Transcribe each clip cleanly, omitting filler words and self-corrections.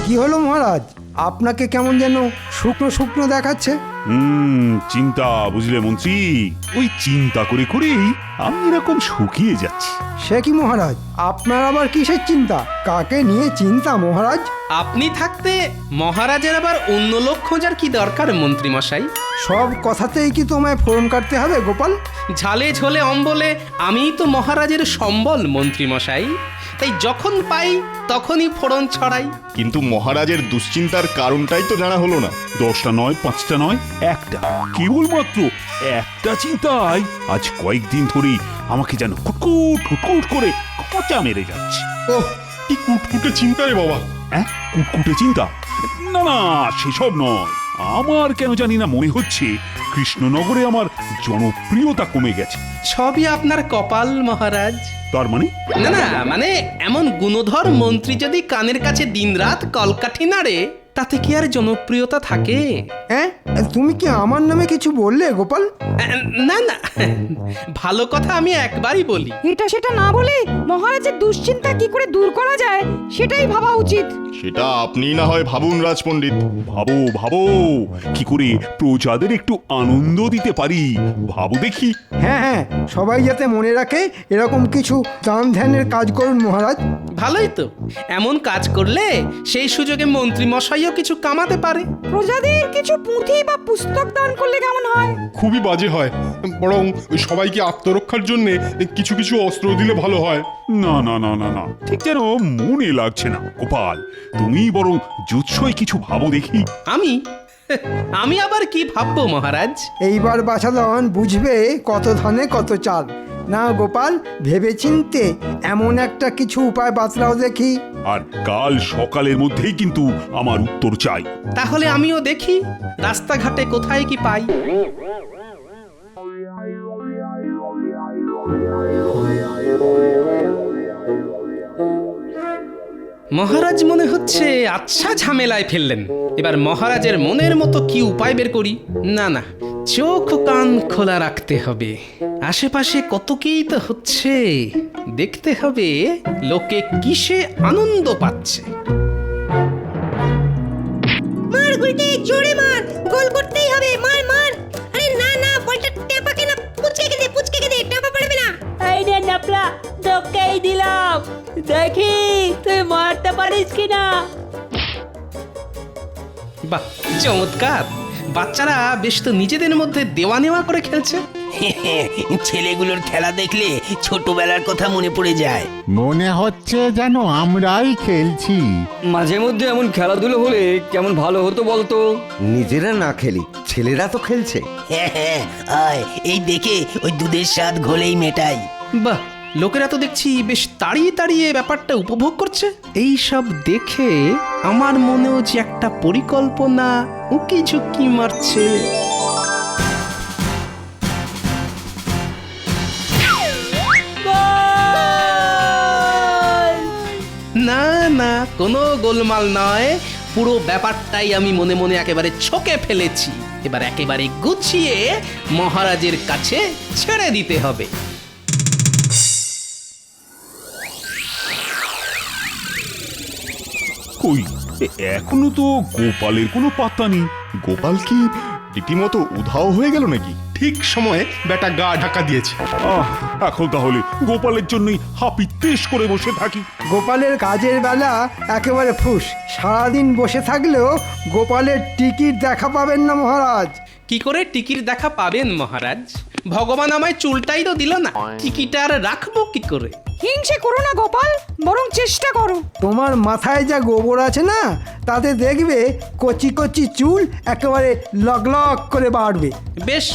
কি হলো মহারাজ, আপনাকে কেমন যেন শুকনো শুকনো দেখাচ্ছে? চিন্তা, বুঝলে মন্ত্রী, ওই চিন্তা করে করেই আমি এরকম শুকিয়ে যাচ্ছি। সে কি মহারাজ, আপনার আবার কিসের চিন্তা? কাকে নিয়ে চিন্তা মহারাজ? আপনি থাকতে মহারাজের আবার অন্য লোক খোঁজার কি দরকার মন্ত্রী মশাই? সব কথাতেই কি তোমায় ফোরন কাটতে হবে গোপাল? ঝালে ঝোলে অম্বলে আমিই তো মহারাজের সম্বল মন্ত্রী মশাই, তাই যখন পাই তখনই ফোড়ন ছড়াই। কিন্তু মহারাজের দুশ্চিন্তার কারণটাই তো জানা হলো না। 10টা নয়, 5টা নয়, একটা, কেবলমাত্র একটা চিন্তায় আজ কয়েকদিন ধরেই আমাকে যেন কুটকুট কুটকুট করে খোঁচা মেরে যাচ্ছে। ওহ, কি কুটকুটে চিন্তা রে বাবা। হ্যাঁ, কুটকুটে চিন্তা? না না, সেসব নয়। আমার কেন জানি না মনে হচ্ছে কৃষ্ণনগরে আমার জনপ্রিয়তা কমে গেছে। সবই আপনার কপাল মহারাজ। তার মানে? না না, মানে এমন গুণধর মন্ত্রী যদি কানের কাছে দিনরাত কলকাঠি নাড়ে, তাতে কি আর জনপ্রিয়তা থাকে? হ্যাঁ, তুমি কি আমার নামে কিছু বললে গোপাল? না না, ভালো কথা আমি একবারই বলি। এটা সেটা না বলে মহারাজের দুশ্চিন্তা কি করে দূর করা যায় সেটাই ভাবা উচিত। সেটা আপনিই না হয় ভাবুন রাজপণ্ডিত। ভাবো ভাবো, কি করে প্রজাদের একটু আনন্দ দিতে পারি ভাবো দেখি। হ্যাঁ হ্যাঁ, সবাই যাতে মনে রাখে এরকম কিছু দান ধ্যানের কাজ করুন মহারাজ। ভালোই তো, এমন কাজ করলে সেই সুযোগে মন্ত্রী মশাইও কিছু কামাতে পারে। প্রজাদের কিছু পুঁথি বা পুস্তক দান করলে কেমন হয়? খুবই বাজে হয়, বরং সবাইকে আত্মরক্ষার জন্য কিছু কিছু অস্ত্র দিলে ভালো হয়। না না না না না, ঠিক যেন মনে লাগছে না গোপাল। তুমি বরং জুৎসই কিছু ভাবো দেখি। আমি আবার কি ভাববো মহারাজ? এইবার বাছাধন বুঝবে কত ধানে কত চাল। না গোপাল, ভেবেচিন্তে এমন একটা কিছু উপায় বাতলাও দেখি। আর কাল সকালের মধ্যেই কিন্তু আমার উত্তর চাই। তাহলে আমিও দেখি রাস্তাঘাটে কোথায় কি পাই। মহারাজ মনে হচ্ছে আচ্ছা ঝামেলায় ফেললেন। এবার মহারাজের মনের মতো কি উপায় বের করি। না না, চোখ কান খোলা রাখতে হবে। আশেপাশে কত কিই তো হচ্ছে, দেখতে হবে লোকে কিসে আনন্দ পাচ্ছে। মার গুলটে, জোরে মার, গোল করতেই হবে, মার মার। আরে না না, বলটা টেপাকে না, পুচকে দে, টেপা পড়বে না। এই রে নাপলা, তোকেই দিলাম, দেখি তুই মারতে পারিস কিনা। বাহ, চমৎকার! বাচ্চারা বেশ তো নিজেদের মধ্যে দেওয়া নেওয়া করে খেলছে। ছেলেগুলোর খেলা দেখলে ছোটবেলার কথা মনে পড়ে যায়। মনে হচ্ছে যেন আমরাই খেলছি। মাঝে মধ্যে এমন খেলাধুলো হলে কেমন ভালো হতো বলতো। নিজেরা না খেলি, ছেলেরা তো খেলছে। হ্যাঁ, আয় এই দেখে ওই দুধের স্বাদ ঘোলেই মেটাই। বাহ, লোকেরা তো দেখছি বেশ তাড়িয়ে তাড়িয়ে ব্যাপারটা উপভোগ করছে। এই সব দেখে আমার মনেও যে একটা পরিকল্পনা উকি ঝুঁকি মারছে। না না, কোনো গোলমাল নয়, পুরো ব্যাপারটাই আমি মনে মনে একেবারে ছকে ফেলেছি। এবার একেবারে গুছিয়ে মহারাজের কাছে ছেড়ে দিতে হবে। কই, এখনো তো গোপালের কোনো পাত্তা নেই। গোপাল কি রীতিমতো উধাও হয়ে গেল নাকি? ঠিক সময়ে বেটা গা ঢাকা দিয়েছে। এখন তাহলে গোপালের জন্যই হাপিত্তেশ করে বসে থাকি। গোপালের কাজের বেলা একেবারে ফুস। সারাদিন বসে থাকলেও গোপালের টিকিট দেখা পাবেন না মহারাজ। কি করে টিকির দেখা পাবেন মহারাজ? ভগবান আমায় চুলটাই তো দিল না, টিকিট আর রাখবো কি করে? হিংসে করো না গোপাল, বরং চেষ্টা করো। তোমার মাথায় যা গোবর আছে না, তাতে দেখবে কচি কচি চুল একেবারে লক লক করে বাড়বে। বেশ,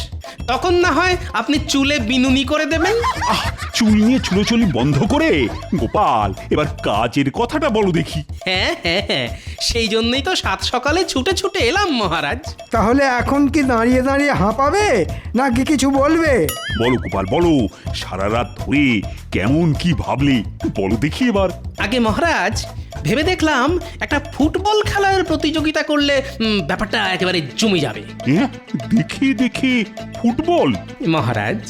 তখন না হয় আপনি চুলে বিনুনি করে দেবেন। চুল নিয়ে চুলোচুলি বন্ধ করে গোপাল এবার কাজের কথাটা বলো দেখি। হ্যাঁ হ্যাঁ হ্যাঁ, সেই জন্যই তো সাত সকালে ছুটে ছুটে এলাম মহারাজ। তাহলে এখন কি দাঁড়িয়ে দাঁড়িয়ে হাঁপাবে নাকি কিছু বলবে? বলো গোপাল বলো, সারা রাত ধরে কেমন কি ভাবলে বলো দেখি এবার। আগে মহারাজ, ভেবে দেখলাম একটা ফুটবল খেলার প্রতিযোগিতা করলে ব্যাপারটা একেবারে জমে যাবে। হ্যাঁ, দেখে দেখে ফুটবল? মহারাজ,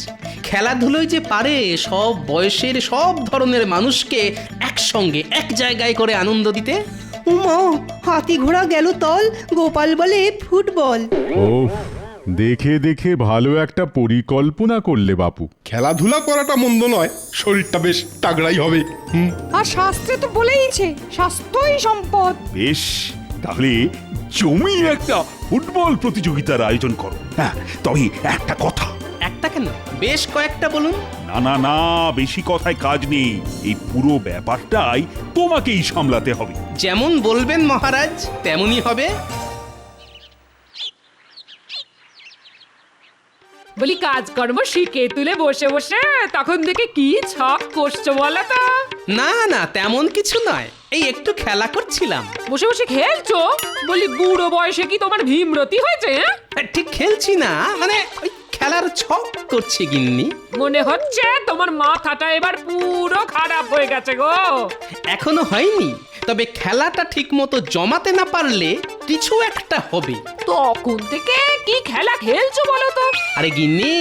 খেলাধুলোয় যে পারে সব বয়সের সব ধরনের মানুষকে একসঙ্গে এক জায়গায় করে আনন্দ দিতে। উমা, হাতি ঘোড়া গেল তল, গোপাল বলে ফুটবল। ও দেখে দেখে ভালো একটা পরিকল্পনা করলে বাপু। খেলাধুলা করাটা মন্দ নয়, শরীরটা বেশ তাগড়াই হবে। আর শাস্ত্রে তো বলেইছে স্বাস্থ্যই সম্পদ। বেশ, তাহলে জমিয়ে একটা ফুটবল প্রতিযোগিতার আয়োজন করো। হ্যাঁ, তবে একটা কথা। একটা কেন, বেশ কয়েকটা বলুন। না না না, বেশি কথায় কাজ নেই। এই পুরো ব্যাপারটাই তোমাকেই সামলাতে হবে। যেমন বলবেন মহারাজ তেমনই হবে। বলি কাজকর্ম শিখে তুলে বসে বসে তখন দেখে কি ছক করছো বলো তো? না না, তেমন কিছু নয়, এই একটু খেলা করছিলাম। বসে বসে খেলছো? বলি বুড়ো বয়সে কি তোমার ভীমরতি হয়েছে? ঠিক খেলছি না, মানে ওই খেলার ছক করছি গিন্নি। মনে হচ্ছে তোমার মাথাটা এবার পুরো খারাপ হয়ে গেছে গো। এখনো হয়নি, তবে খেলাটা ঠিক মতো জমাতে না পারলে কিছু একটা হবে। তখন থেকে কি খেলা খেলছো বলো তো? আরে গিন্নি,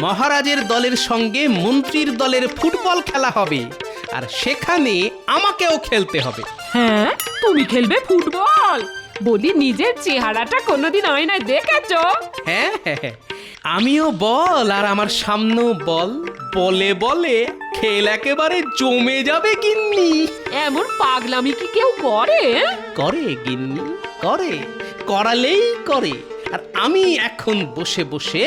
মহারাজের দলের সঙ্গে মন্ত্রীর দলের ফুটবল খেলা হবে, আর সেখানে আমাকেও খেলতে হবে। হ্যাঁ, তুমি খেলবে ফুটবল? বলি নিজের চেহারাটা কোনোদিন আয়নায় দেখেছো? হ্যাঁ হ্যাঁ হ্যাঁ, আমিও বল আর আমার সামনেও বল, বলে বলে খেল একেবারে জমে যাবে গিন্নি। এমন পাগলামি কি কেউ করে? করে গিন্নি, করে, করালেই করে। আর আমি এখন বসে বসে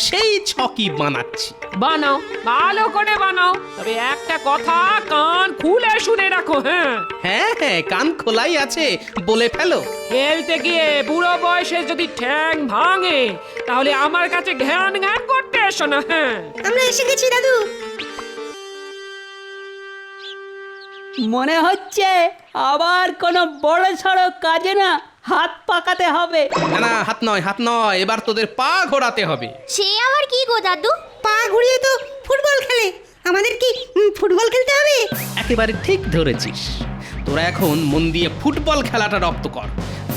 সেই ছকই বানাচ্ছি। বানাও, ভালো করে বানাও, তবে একটা কথা কান খুলে শুনে রাখো। হ্যাঁ হ্যাঁ হ্যাঁ, কান খোলাই আছে, বলে ফেলো। খেলতে গিয়ে বুড়ো বয়সে যদি ঠ্যাং ভাঙে তাহলে আমার কাছে ঘ্যান ঘ্যান করতে এসো না। হ্যাঁ, আমরা এসে গেছি দাদু। মনে হচ্ছে আবার কোনো বড় সড়ো কাজে না হাত পাকাতে হবে। না না, হাত নয়, হাত নয়, এবার তোদের পা ঘোরাতে হবে। সে আবার কি গো দাদু? পা ঘুরিয়ে তো ফুটবল খেলে, আমাদের কি ফুটবল খেলতে হবে? একেবারে ঠিক ধরেছিস। তোরা এখন মন দিয়ে ফুটবল খেলাটা রপ্ত কর,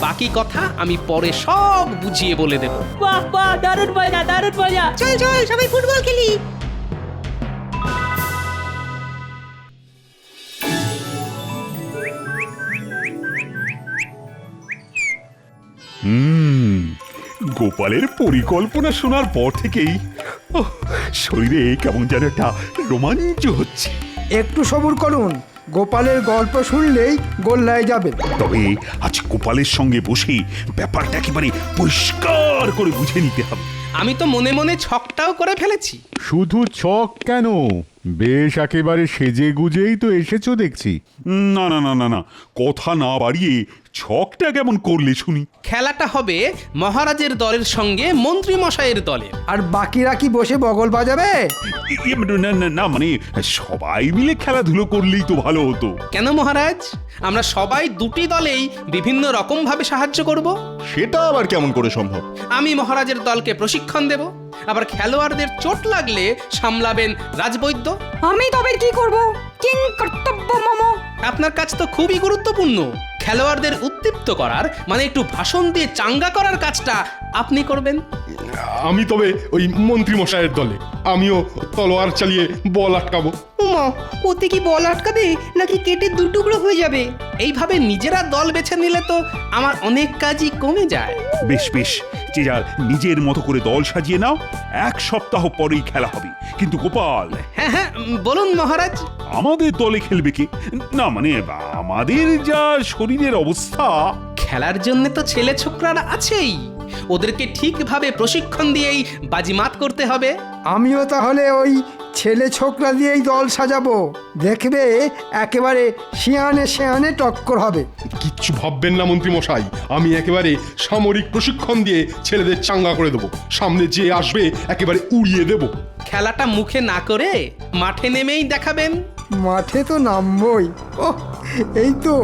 বাকি কথা আমি পরে সব বুঝিয়ে বলে দেব। বাহ বাহ, দারুণ মজা, দারুণ মজা। চল চল সবাই ফুটবল খেলি। গোপালের পরিকল্পনা শোনার পর থেকেই শরীরে কেমন যেন একটা রোমাঞ্চ হচ্ছে। একটু সবুর করুন, গোপালের গল্প শুনলেই গোল্লায় যাবে। তবে আজ গোপালের সঙ্গে বসে ব্যাপারটা একেবারে পরিষ্কার করে বুঝে নিতে হবে। আমি তো মনে মনে ছকটাও করে ফেলেছি। শুধু ছক কেন, বেশ একেবারে সেজে গুজেই তো এসেছো দেখছি। না না না না না, কথা না বাড়িয়ে ছকটা কেমন করলে শুনি। খেলাটা হবে মহারাজের দলের সঙ্গে মন্ত্রী মশাইয়ের দলের। আর বাকিরা কি বসে বগল বাজাবে? না না না, মানে সবাই মিলে খেলাধুলো করলেই তো ভালো হতো। কেন মহারাজ, আমরা সবাই দুটি দলেই বিভিন্ন রকম ভাবে সাহায্য করব। সেটা আবার কেমন করে সম্ভব? আমি মহারাজের দলকে প্রশিক্ষণ দেব, আবার খেলোয়াড়দের চোট লাগলে সামলাবেন রাজবৈদ্য। আমি তবে কি করব? কিং কর্তব্য মম। আপনার কাজ তো খুবই গুরুত্বপূর্ণ। খেলোয়াড়দের উদ্দীপ্ত করার, মানে একটু ভাষণ দিয়ে চাঙ্গা করার কাজটা আপনি করবেন। আমি তবে ওই মন্ত্রী মশাইয়ের দলে, আমিও তলোয়ার চালিয়ে বল আটকাবো। উমা, ওতে কি বল আটকাবে নাকি কেটে দু টুকরো হয়ে যাবে? এইভাবে নিজেরা দল বেছে নিলে তো আমার অনেক কাজই কমে যায়। বেশ বেশ, যে যার নিজের মতো করে দল সাজিয়ে নাও। 1 সপ্তাহ পরেই খেলা হবে। কিন্তু গোপাল। হ্যাঁ হ্যাঁ, বলুন মহারাজ। আমাদের দলে খেলবে কে? না মানে আমাদের যা শরীরের অবস্থা। খেলার জন্য তো ছেলে ছোকরারা আছেই, ওদেরকে ঠিকভাবে প্রশিক্ষণ দিয়েই বাজিমাত করতে হবে। আমিও তাহলে ওই ছেলে ছোকরা দিয়েই দল সাজাবো। দেখবে একেবারে শিয়ানে শিয়ানে টক্কর হবে। কিচ্ছু ভাববেন না মন্ত্রী মশাই, আমি একেবারে সামরিক প্রশিক্ষণ দিয়ে ছেলেদের চাঙ্গা করে দেবো। সামনে যে আসবে একেবারে উড়িয়ে দেব। খেলাটা মুখে না করে মাঠে নেমেই দেখাবেন। মাঠে তো নামবই। ও এই তো,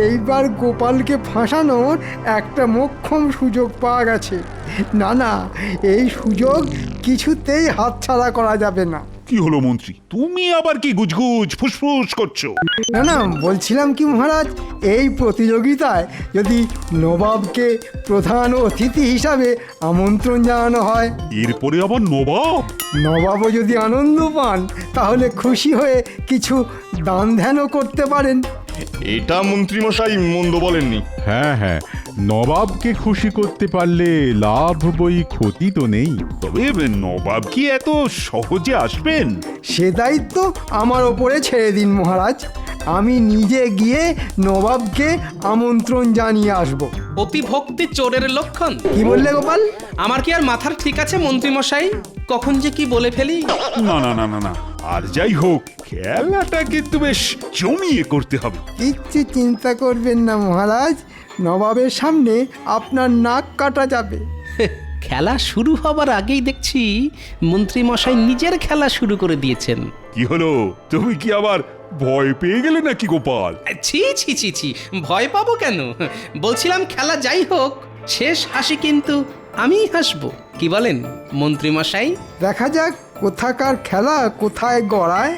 এইবার গোপালকে ফাঁসানোর একটা মোক্ষম সুযোগ পাওয়া গেছে। না না, এই সুযোগ কিছুতেই হাতছাড়া করা যাবে না। কি হলো মন্ত্রী, তুমি আবার কি গুজগুজ ফুসফুস করছো? না না, বলছিলাম কি মহারাজ, এই প্রতিযোগিতায় যদি নবাবকে প্রধান অতিথি হিসাবে আমন্ত্রণ জানানো হয়। এরপরে আবার নবাব? নবাবও যদি আনন্দ পান তাহলে খুশি হয়ে কিছু দান ধ্যানও করতে পারেন। এটা মন্ত্রীমশাই মন্দ বলেননি। হ্যাঁ হ্যাঁ, নবাবকে খুশি করতে পারলে লাভ বই, ক্ষতি তো নেই। তবে নবাব কি এত সহজে আসবেন? সে দায়িত্ব আমার ওপরে ছেড়ে দিন মহারাজ। আমি নিজে গিয়ে নবাবকে আমন্ত্রণ জানিয়ে আসব। অতি ভক্তি চোরের লক্ষণ। কি বললে গোপাল? আমার কি আর মাথার ঠিক আছে মন্ত্রী মশাই? কখন যে কি বলে ফেলি। না না না না না, আর যাই হোক খেলাটা কিন্তু বেশ জমিয়ে করতে হবে। কিচ্ছু চিন্তা করবেন না মহারাজ, নবাবের সামনে আপনার নাক কাটা যাবে। খেলা শুরু হবার আগেই দেখছি মন্ত্রী মশাই নিজের খেলা শুরু করে দিয়েছেন। কি হলো, তুমি কি আবার ভয় পেয়ে গেলে নাকি গোপাল? ছি ছি ছি ছি, ভয় পাবো কেন? বলছিলাম খেলা যাই হোক, শেষ হাসি কিন্তু আমিই হাসবো। কি বলেন মন্ত্রী মশাই? দেখা যাক কোথাকার খেলা কোথায় গড়ায়।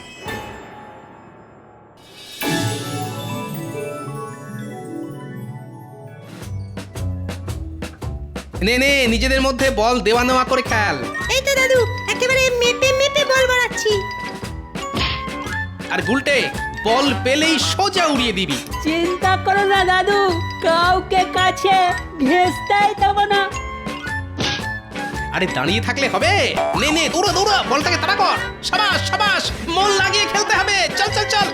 নে নে, নিজেদের মধ্যে বল দেওয়া নেওয়া করে খেল। এই তো দাদু, একেবারে মেপে মেপে বল বাড়াচ্ছি। আর গুলটে, বল পেলেই সোজা উড়িয়ে দিবি। চিন্তা করো না দাদু, কাউকে কাছে ঘেঁষতেই দেবো না। আরে দাঁড়িয়ে থাকলে হবে? নে নে, দৌড়া দৌড়া, বলটাকে তাড়া কর। সাবাস সাবাস, মন লাগিয়ে খেলতে হবে। চল চল চল।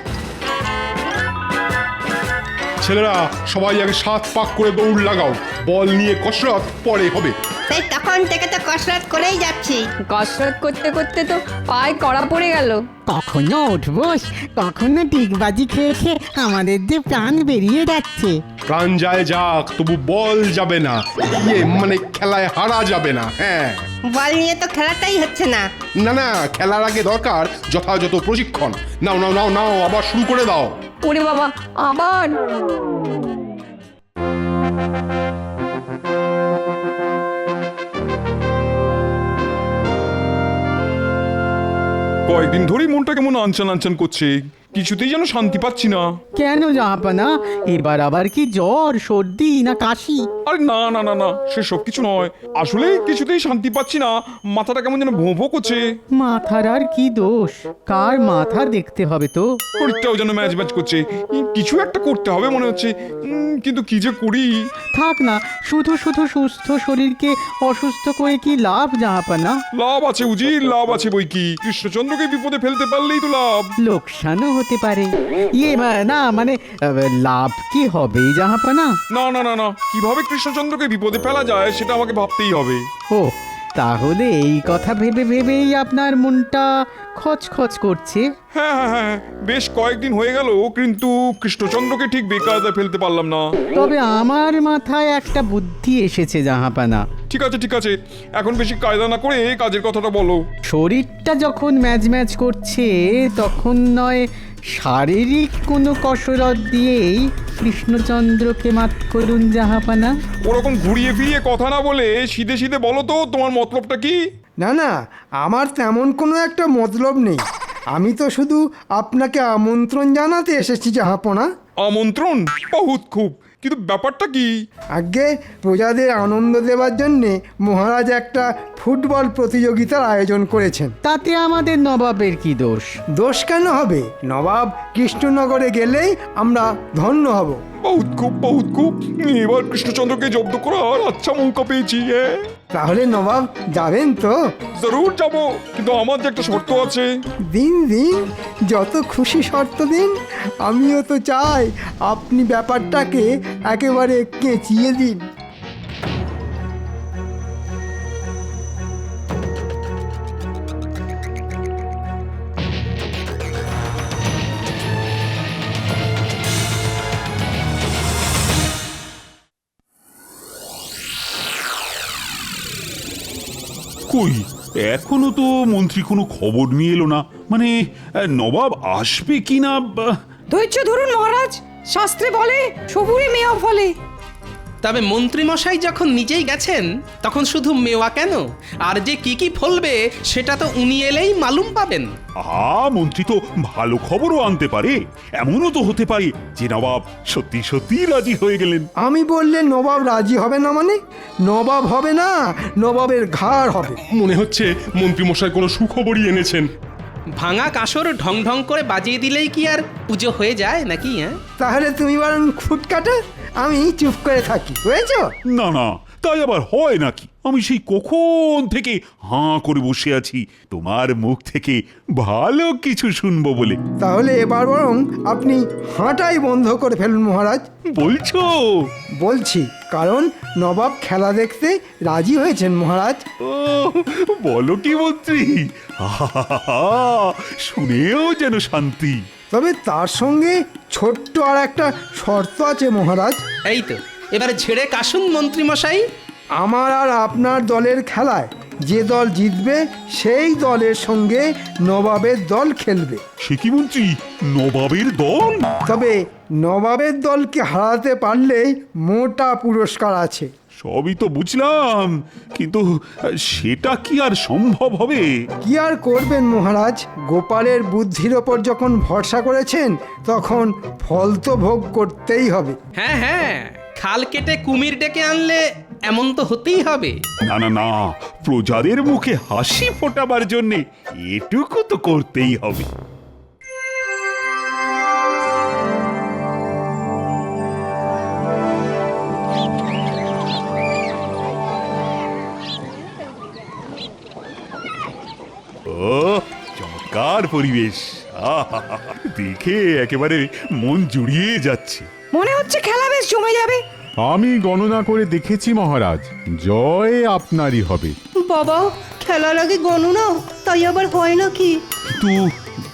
ছেলেরা সবাই আগে 7 পাক করে দৌড় লাগাও, বল নিয়ে কসরত পরে হবে। তাই তখন থেকে তো কসরত করেই যাচ্ছি। কসরত করতে করতে তো পায়ে কড়া পড়ে গেল। কখনো উঠবোস, কখনো ডিগবাজি খেয়ে খেয়ে আমাদের যে প্রাণ বেরিয়ে যাচ্ছে। প্রাণ যায় যাক, তবু বল যাবে না। মানে খেলায় হারা যাবে না। হ্যাঁ, বল নিয়ে তো খেলাটাই হচ্ছে না। না না, খেলার আগে দরকার যথাযথ প্রশিক্ষণ। নাও নাও নাও নাও, আবার শুরু করে দাও। ওরে বাবা, আবার? কয়েকদিন ধরেই মনটা কেমন আনচান আনচান করছে, কিছুতেই যেন শান্তি পাচ্ছি না। কেন জাহাপানা, এবার আবার কি জ্বর, সর্দি না কাশি? আরে না না না না, সেসব কিছু নয়। আসলে কিছুতেই শান্তি পাচ্ছি না, মাথাটা কেমন যেন ভোঁ ভোঁ করছে। মাথার আর কি দোষ? কার মাথা দেখতে হবে তো? শরীরটাও যেন ম্যাচ ম্যাচ করছে। কিছু একটা করতে হবে মনে হচ্ছে, কিন্তু কি যে করি। থাক না, শুধু শুধু সুস্থ শরীরকে অসুস্থ করে কি লাভ জাহাপানা? লাভ আছে উজির, লাভ আছে বই কি। কৃষ্ণচন্দ্রকে বিপদে ফেলতে পারলেই তো লাভ। লোকসানও হতে পারে। না মানে লাভ কি হবে জাহাপানা? না না না না, কিভাবে কৃষ্ণচন্দ্রকে বিপদে ফেলা যায় সেটা আমাকে ভাবতেই হবে। ও, তাহলে এই কথা ভেবে ভেবেই আপনার মনটা খচখচ করছে। হ্যাঁ হ্যাঁ হ্যাঁ, বেশ কয়েকদিন হয়ে গেল, কিন্তু কৃষ্ণচন্দ্রকে ঠিক বেকায়দায় ফেলতে পারলাম না। তবে আমার মাথায় একটা বুদ্ধি এসেছে জাহাপানা। ঠিক আছে ঠিক আছে, এখন বেশি কায়দা না করে কাজের কথাটা বলো। শরীরটা যখন ম্যাচ ম্যাচ করছে, তখন নয় শারীরিক কোনো কসরত দিয়েই কৃষ্ণচন্দ্রকে মাত করুন জাহাপানা। ওরকম ঘুরিয়ে ফিরিয়ে কথা না বলে সিধে সিধে বলো তো তোমার মতলবটা কি? না না, আমার তেমন কোনো একটা মতলব নেই। আমি তো শুধু আপনাকে আমন্ত্রণ জানাতে এসেছি জাহাপনা। আমন্ত্রণ? বহুত খুব, কিন্তু ব্যাপারটা কি? আগে প্রজাদের আনন্দ দেওয়ার জন্যে মহারাজ একটা ফুটবল প্রতিযোগিতার আয়োজন করেছেন। তাতে আমাদের নবাবের কি দোষ? দোষ কেন হবে? নবাব কৃষ্ণনগরে গেলেই আমরা ধন্য হব। বহুত খুব বহুত খুব, এবার কৃষ্ণচন্দ্রকে জব্দ করার আচ্ছা মৌকা পেয়েছি। তাহলে নবাব যাবেন তো? জরুর যাব, কিন্তু আমার যে একটা শর্ত আছে। দিন দিন, যত খুশি শর্ত দিন। আমিও তো চাই আপনি ব্যাপারটাকে একেবারে কেঁচিয়ে দিন। কই, এখনো তো মন্ত্রী কোনো খবর নিয়ে এলো না। মানে নবাব আসবে কিনা। ধৈর্য ধরুন মহারাজ, শাস্ত্রে বলে সবুরে মেয়া ফলে। তবে মন্ত্রী মশাই যখন নিজেই গেছেন, তখন শুধু মেওয়া কেন, আর যে কি কি ফলবে সেটা তো উনি এলেই মালুম পাবেন। মন্ত্রী তো ভালো খবরও আনতে পারে। এমনও তো হতে পারে যে নবাব সত্যি সত্যি রাজি হয়ে গেলেন। আমি বললে নবাব রাজি হবে না? মানে নবাব হবে না, নবাবের ঘাড় হবে। মনে হচ্ছে মন্ত্রী মশাই কোনো সুখবরই এনেছেন। ভাঙা কাঁসর ঢং ঢং করে বাজিয়ে দিলেই কি আর পুজো হয়ে যায় নাকি? হ্যাঁ, তাহলে তুমি বরং খুট কাটো, আমি চুপ করে থাকি, বুঝেছো? না না, তাই আবার হয় নাকি? আমি সেই কখন থেকে হাঁ করে বসে আছি তোমার মুখ থেকে ভালো কিছু শুনবো বলে। তাহলে এবার বরং আপনি হাঁটাই বন্ধ করে ফেলুন মহারাজ। বলছো? বলছি, কারণ নবাব খেলা দেখতে রাজি হয়েছেন মহারাজ। ও বলো কি মন্ত্রী, আহা, শুনেও যেন শান্তি। তবে তার সঙ্গে ছোট্ট আর একটা শর্ত আছে মহারাজ। এই তো, এবারে ছেড়ে কাশুন মন্ত্রী মশাই। আমার আর আপনার দলের খেলায় যে দল জিতবে সেই দলের সঙ্গে নবাবের দল খেলবে। সে কি মন্ত্রী, নবাবের দল? তবে নবাবের দলকে হারাতে পারলেই মোটা পুরস্কার আছে। সবই তো বুঝলাম, কিন্তু সেটা কি আর সম্ভব হবে? কি আর করবেন মহারাজ, গোপালের বুদ্ধির ওপর যখন ভরসা করেছেন তখন ফল তো ভোগ করতেই হবে। হ্যাঁ হ্যাঁ, খাল কেটে কুমির ডেকে আনলে এমন তো হতেই হবে। না না না, প্রজাদের মুখে হাসি ফোটাবার জন্যে এটুকু তো করতেই হবে। ও চমৎকার পরিবেশ, আহা, দেখে একেবারে মন জুড়িয়ে যাচ্ছে। মনে হচ্ছে খেলা বেশ জমে যাবে। আমি গণনা করে দেখেছি মহারাজ, জয় আপনারই হবে। বাবা, খেলার আগে গণনা, তাই আবার হয় নাকি? কিন্তু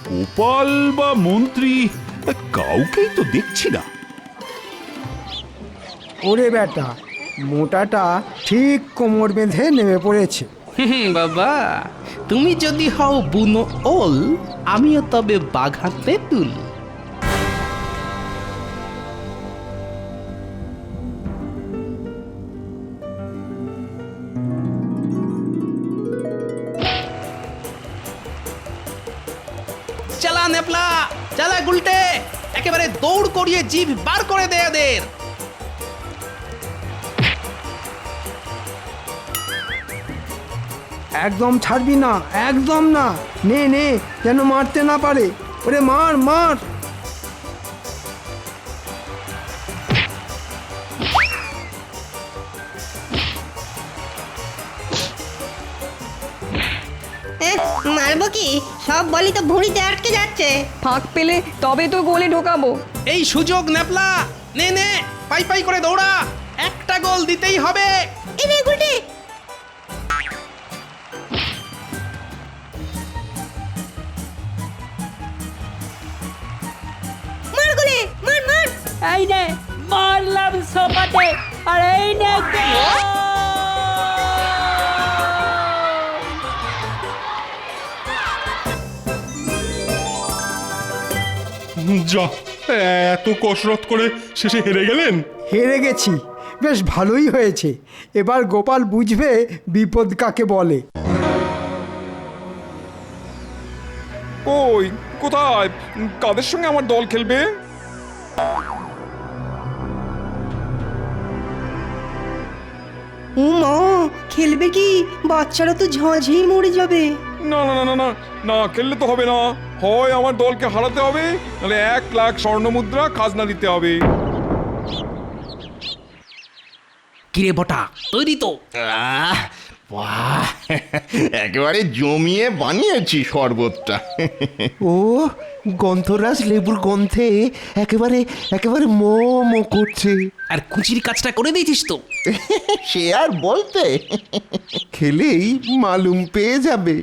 গোপাল বা মন্ত্রী কাউকেই তো দেখছি না। ওরে বেটা, মোটাটা ঠিক কোমর বেঁধে নেমে পড়েছে। বাবা, তুমি যদি হও বুনো ওল, আমিও তবে বাঘা তেঁতুল। চালা নেপলা, চালা গুলটে, একেবারে দৌড় করিয়ে জিভ বার করে দে এদের। একদম ছাড়বি না, একদম না, নে নে, যেন মারতে না পারে। ওরে মার মার। মারবো কি? সব বলি তো ভুঁড়িতে আটকে যাচ্ছে। ফাঁক পেলে তবে তো গোলে ঢোকাবো। এই সুযোগ নেপলা, নে নে, পাই পাই করে দৌড়া, একটা গোল দিতেই হবে। এনে গুলটে, মার গোলে, মার মার। এই নে, মারলাম সোপাতে, আর এই নে গোল! যা, এত কসরত করে শেষে হেরে গেলেন। হেরে গেছি, বেশ ভালোই হয়েছে। এবার গোপাল বুঝবে বিপদ কাকে বলে। কই, কোথায়, কাদের সঙ্গে আমার দল খেলবে? ও মা, খেলবে কি? বাচ্চারা তো ঝাঁঝেই মরে যাবে। না না না না না, না খেললে তো হবে না। হয় আমার দলকে হারাতে হবে, নাহলে 1,00,000 স্বর্ণমুদ্রা খাজনা দিতে হবে। কিরে বটা, তৈরি তো? বাহ, একেবারে জমিয়ে বানিয়েছি শরবতটা। ও গন্ধরাজ লেবুর গন্ধে একেবারে একেবারে মো মো করছে। আর কুচির কাজটা করে দিয়েছিস তো? সে আর বলতে, খেলেই মালুম পেয়ে যাবে।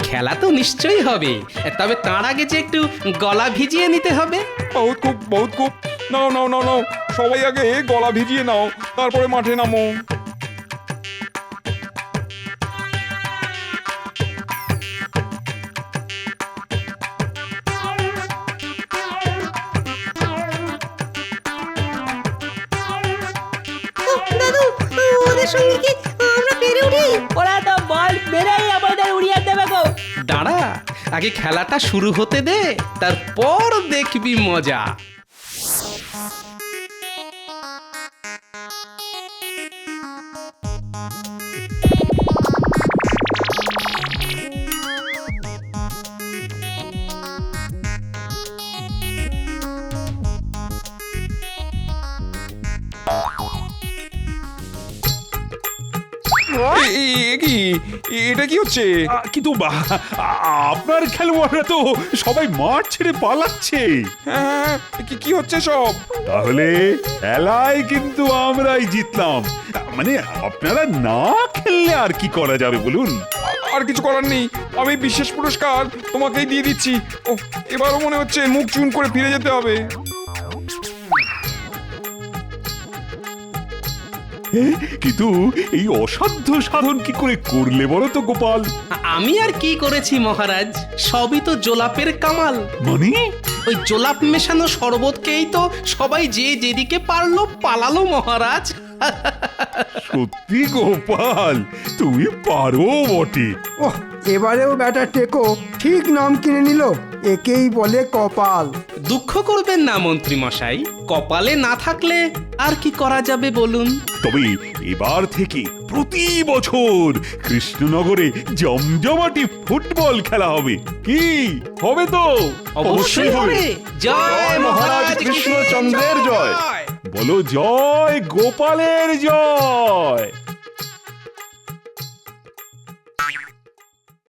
খেলা তো নিশ্চয়ই হবে, তবে তার আগে যে একটু গলা ভিজিয়ে নিতে হবে। বহুত খুব, বহুত খুব। নাও নাও নাও নাও, সবাই আগে গলা ভিজিয়ে নাও, তারপরে মাঠে নামো। দাদু, ওদের সঙ্গে কি আমরা পেরে উঠি? ওরা তো বল মেরেই আমাদের উড়িয়ে দেবে গো। দাঁড়া, আগে খেলাটা শুরু হতে দে, তারপর দেখবি মজা। কি এটা কি হচ্ছে? কিন্তু আপনার খেলোয়াড়রা তো সবাই মাঠ ছেড়ে পালাচ্ছে। হ্যাঁ, কি হচ্ছে সব? তাহলে খেলায় কিন্তু আমরাই জিতলাম। মানে আপনারা না খেললে আর কি করা যাবে বলুন? আর কিছু করার নেই, আমি বিশেষ পুরস্কার তোমাকেই দিয়ে দিচ্ছি। ও, এবারও মনে হচ্ছে মুখ চুন করে ফিরে যেতে হবে। কিন্তু এই অসাধ্য সাধন কি করে করলে বলো তো গোপাল? আমি আর কি করেছি মহারাজ, সবই তো জোলাপের কামাল। মানে ওই জোলাপ মেশানো শরবতকেই তো সবাই যে যেদিকে পারলো পালালো মহারাজ। সত্যি গোপাল, তুমি পারো বটে। ওহ, এবারেও ব্যাটা টেকো ঠিক নাম কিনে নিল, একেই বলে কপাল। দুঃখ করবেন না মন্ত্রী মশাই, কপালে না থাকলে আর কি করা যাবে বলুন? তবে এবার থেকে প্রতি বছর কৃষ্ণনগরে জমজমাটি ফুটবল খেলা হবে। কি হবে তো? অবশ্যই হবে। জয় মহারাজ কৃষ্ণচন্দ্রের জয়। বলো জয় গোপালের জয়।